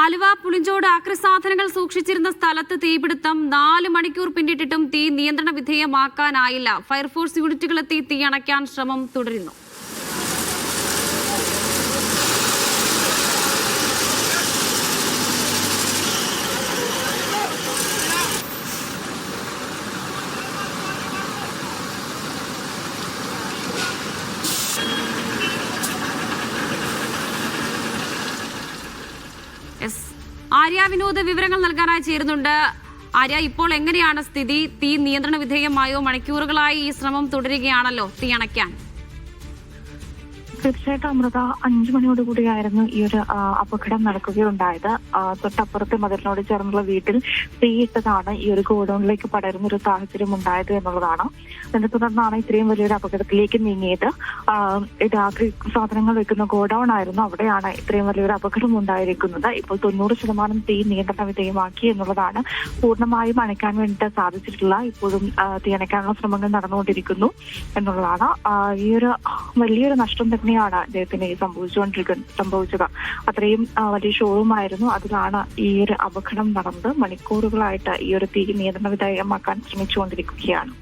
ആലുവ പുളിഞ്ചോട് ആക്രിസാധനങ്ങൾ സൂക്ഷിച്ചിരുന്ന സ്ഥലത്ത് തീപിടുത്തം 4 മണിക്കൂർ പിന്നിട്ടിട്ടും തീ നിയന്ത്രണ വിധേയമാക്കാനായില്ല. ഫയർഫോഴ്സ് യൂണിറ്റുകളെത്തി തീ അണയ്ക്കാൻ ശ്രമം തുടരുന്നു. ആര്യ വിനോദ് വിവരങ്ങൾ നൽകാനായി ചേരുന്നുണ്ട്. ആര്യ, ഇപ്പോൾ എങ്ങനെയാണ് സ്ഥിതി? തീ നിയന്ത്രണ വിധേയമായോ? മണിക്കൂറുകളായി ഈ ശ്രമം തുടരുകയാണല്ലോ തീ അണയ്ക്കാൻ. തീർച്ചയായിട്ടും അമൃത, 5 മണിയോടുകൂടിയായിരുന്നു ഈ ഒരു അപകടം നടക്കുകയുണ്ടായത്. തൊട്ടപ്പുറത്തെ മതിലിനോട് ചേർന്നുള്ള വീട്ടിൽ തീയിട്ടതാണ് ഈ ഒരു ഗോഡൌണിലേക്ക് പടരുന്നൊരു സാഹചര്യം ഉണ്ടായത് എന്നുള്ളതാണ്. അതിനെ തുടർന്നാണ് ഇത്രയും വലിയൊരു അപകടത്തിലേക്ക് നീങ്ങിയത്. ഇത് ആക്രി സാധനങ്ങൾ വെക്കുന്ന ഗോഡൌൺ ആയിരുന്നു, അവിടെയാണ് ഇത്രയും വലിയൊരു അപകടം ഉണ്ടായിരിക്കുന്നത്. ഇപ്പോൾ 90% തീ നിയന്ത്രണ വിധേയമാക്കി എന്നുള്ളതാണ്. പൂർണ്ണമായും അണയ്ക്കാൻ വേണ്ടിയിട്ട് സാധിച്ചിട്ടില്ല. ഇപ്പോഴും തീ അണയ്ക്കാനുള്ള ശ്രമങ്ങൾ നടന്നുകൊണ്ടിരിക്കുന്നു എന്നുള്ളതാണ്. ഈ ഒരു വലിയൊരു നഷ്ടം തന്നെയാണ് അദ്ദേഹത്തിന് സംഭവിച്ചത്. അത്രയും വലിയ ഷോറൂം ആയിരുന്നു, അതിലാണ് ഈ ഒരു അപകടം നടന്നത്. മണിക്കൂറുകളായിട്ട് ഈ ഒരു തീ നിയന്ത്രണ വിധേയമാക്കാൻ ശ്രമിച്ചുകൊണ്ടിരിക്കുകയാണ്.